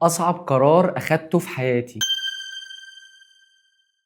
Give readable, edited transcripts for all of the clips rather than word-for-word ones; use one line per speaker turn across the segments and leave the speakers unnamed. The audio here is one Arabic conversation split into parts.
أصعب قرار أخدته في حياتي.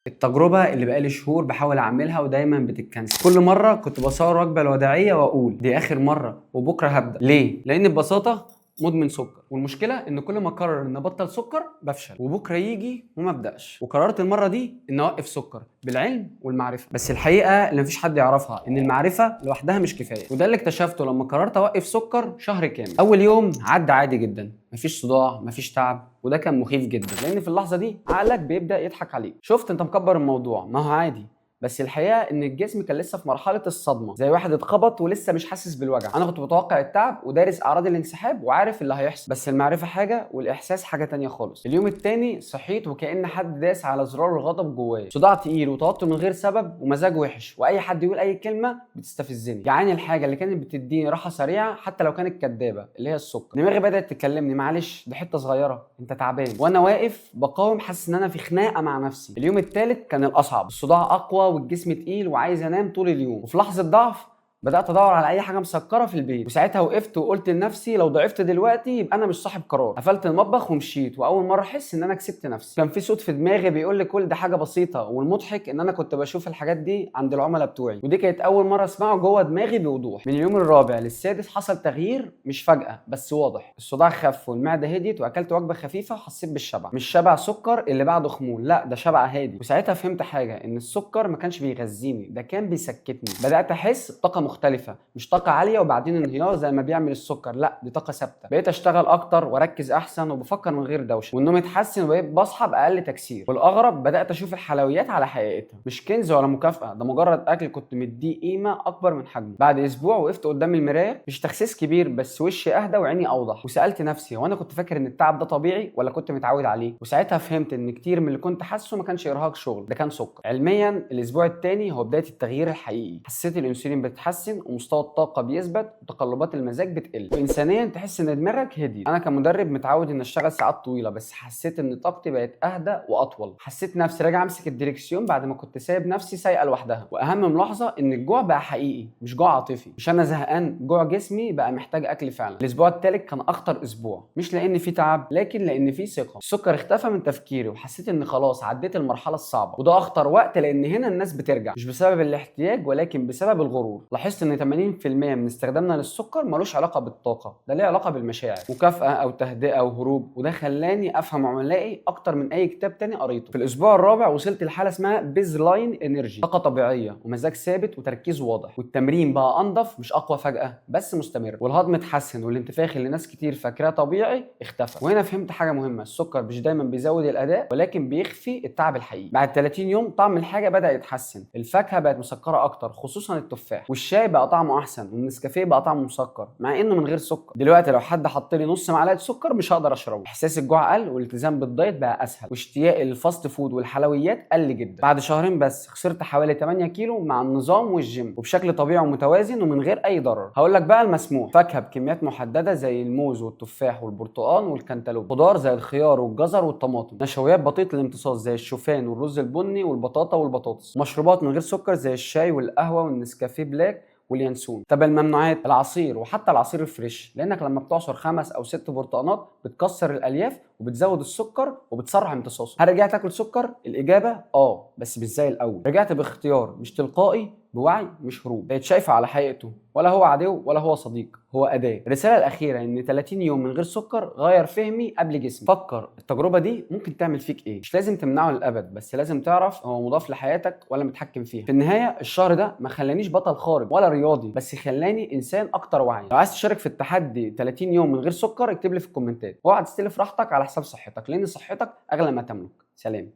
التجربة اللي بقالي شهور بحاول أعملها ودايما بتتكنسل. كل مرة كنت بصور وجبة الوداعية وأقول دي آخر مرة وبكرة هبدأ. ليه؟ لأن ببساطة مدمن سكر، والمشكلة إن كل ما أقرر إن أبطل سكر بفشل، وبكرة يجي وما أبدأش. وقررت المرة دي إن أوقف سكر بالعلم والمعرفة. بس الحقيقة اللي مفيش حد يعرفها إن المعرفة لوحدها مش كفاية، وده اللي اكتشفته لما قررت أوقف سكر شهر كامل. أول يوم عدى عادي جدا، مفيش صداع مفيش تعب، وده كان مخيف جدا لان في اللحظه دي عقلك بيبدا يضحك عليك. شفت انت مكبر الموضوع، ما هو عادي. بس الحقيقه ان الجسم كان لسه في مرحله الصدمه، زي واحد اتخبط ولسه مش حاسس بالوجع. انا كنت متوقع التعب ودارس اعراض الانسحاب وعارف اللي هيحصل، بس المعرفه حاجه والاحساس حاجه تانية خالص. اليوم التاني صحيت وكأن حد داس على زرار الغضب جوايا، صداع تقيل وتوتر من غير سبب ومزاج وحش، واي حد يقول اي كلمه بتستفزني. جعان الحاجه اللي كانت بتديني راحه سريعه حتى لو كانت كدابه، اللي هي السكر. دماغي بدات تكلمني معلش دي حته صغيره، انت تعبان. وانا واقف بقاوم حاسس ان انا في خناقه مع نفسي. اليوم الثالث كان الاصعب، الصداع اقوى والجسم تقيل وعايز انام طول اليوم. وفي لحظه ضعف بدات ادور على اي حاجه مسكره في البيت، وساعتها وقفت وقلت لنفسي لو ضعفت دلوقتي يبقى انا مش صاحب قرار. قفلت المطبخ ومشيت، واول مره احس ان انا كسبت نفسي. كان في صوت في دماغي بيقول لي كل ده حاجه بسيطه، والمضحك ان انا كنت بشوف الحاجات دي عند العملاء بتوعي، ودي كانت اول مره اسمعه جوه دماغي بوضوح. من اليوم الرابع للسادس حصل تغيير مش فجاه بس واضح. الصداع خف والمعده هديت واكلت وجبه خفيفه وحسيت بالشبع. مش شبع سكر اللي بعده خمول، لا ده شبع هادي. وساعتها فهمت حاجه، ان السكر ما كانش بيغذيني، ده كان بيسكتني. بدات احس بطاقه مختلفه، مش طاقه عاليه وبعدين انهيار زي ما بيعمل السكر، لا دي طاقه ثابته. بقيت اشتغل اكتر واركز احسن وبفكر من غير دوشه، والنوم اتحسن وبقيت بصحى باقل تكسير. والاغرب بدات اشوف الحلويات على حقيقتها، مش كنز ولا مكافاه، ده مجرد اكل كنت مديه قيمه اكبر من حجمه. بعد اسبوع وقفت قدام المرايه، مش تخسيس كبير بس وشي اهدى وعيني اوضح، وسالت نفسي هو انا كنت فاكر ان التعب ده طبيعي ولا كنت متعود عليه؟ وساعتها فهمت ان كتير من اللي كنت حاسه ما كانش ارهاق شغل، ده كان سكر. علميا الاسبوع الثاني هو بدايه التغيير الحقيقي. حسيت الانسولين بيتحسن ومستوى الطاقه بيثبت وتقلبات المزاج بتقل، وانسانيا تحس ان دماغك هديت. انا كمدرب متعود ان اشتغل ساعات طويله، بس حسيت ان طاقتي بقت اهدى واطول. حسيت نفسي راجع امسك الدريكسيون بعد ما كنت سايب نفسي سايقه لوحدها. واهم ملاحظه ان الجوع بقى حقيقي مش جوع عاطفي، مش انا زهقان، جوع جسمي بقى محتاج اكل فعلا. الاسبوع الثالث كان اخطر اسبوع، مش لان في تعب لكن لان في ثقه. السكر اختفى من تفكيري وحسيت ان خلاص عديت المرحله الصعبه، وده اخطر وقت لان هنا الناس بترجع مش بسبب الاحتياج ولكن بسبب الغرور. لاحظت ان 80% من استخدامنا للسكر ملوش علاقه بالطاقه، ده ليه علاقه بالمشاعر، مكافاه او تهدئه او هروب. وده خلاني افهم عملائي اكتر من اي كتاب تاني قريته. في الاسبوع الرابع وصلت لحاله اسمها بيز لاين انرجي، طاقه طبيعيه ومزاج ثابت وتركيز واضح. والتمرين بقى انضف، مش اقوى فجاه بس مستمر. والهضم اتحسن، والانتفاخ اللي ناس كتير فاكراه طبيعي اختفى. وهنا فهمت حاجه مهمه، السكر مش دايما بيزود الاداء ولكن بيخفي التعب الحقيقي. بعد 30 يوم طعم الحاجه بدا يتحسن، الفاكهه بقت مسكره اكتر خصوصا التفاح، والشاي بقى طعمه احسن، والنسكافيه بقى طعمه مسكر مع انه من غير سكر. دلوقتي لو حد حط لي نص معلقه سكر مش هقدر اشربه. احساس الجوع قل، والالتزام بالدايت بقى اسهل، واشتياقي للفاست فود والحلويات قل جدا. بعد شهرين بس خسرت حوالي 8 كيلو مع النظام والجيم، وبشكل طبيعي ومتوازن ومن غير اي ضرر. هقول لك بقى المسموح: فاكهه بكميات محدده زي الموز والتفاح والبرتقال والكنتالوب، خضار زي الخيار والجزر والطماطم، نشويات بطيئه الامتصاص زي الشوفان والرز البني والبطاطا والبطاطس، مشروبات من غير سكر زي الشاي والقهوه والنسكافيه بلاك واليانسون. طب الممنوعات: العصير وحتى العصير الفريش، لانك لما بتعصر 5 أو 6 برتقانات بتكسر الالياف وبتزود السكر وبتسرع امتصاصه. هل رجعت اكل سكر؟ الاجابه بس مش زي الاول. رجعت باختيار مش تلقائي، بوعي مش هروب. بقيت شايفه على حقيقته، ولا هو عدو ولا هو صديق، هو اداه. الرساله الاخيره ان 30 يوم من غير سكر غير فهمي قبل جسمي. فكر التجربه دي ممكن تعمل فيك ايه. مش لازم تمنعه للابد، بس لازم تعرف هو مضاف لحياتك ولا متحكم فيها. في النهايه الشهر ده ما خلانيش بطل خارق ولا رياضي، بس خلاني انسان اكتر وعي. لو عايز تشارك في التحدي 30 يوم من غير سكر اكتب لي في الكومنتات. اوعى تستلف راحتك على حساب صحتك، لان صحتك اغلى ما تملك. سلام.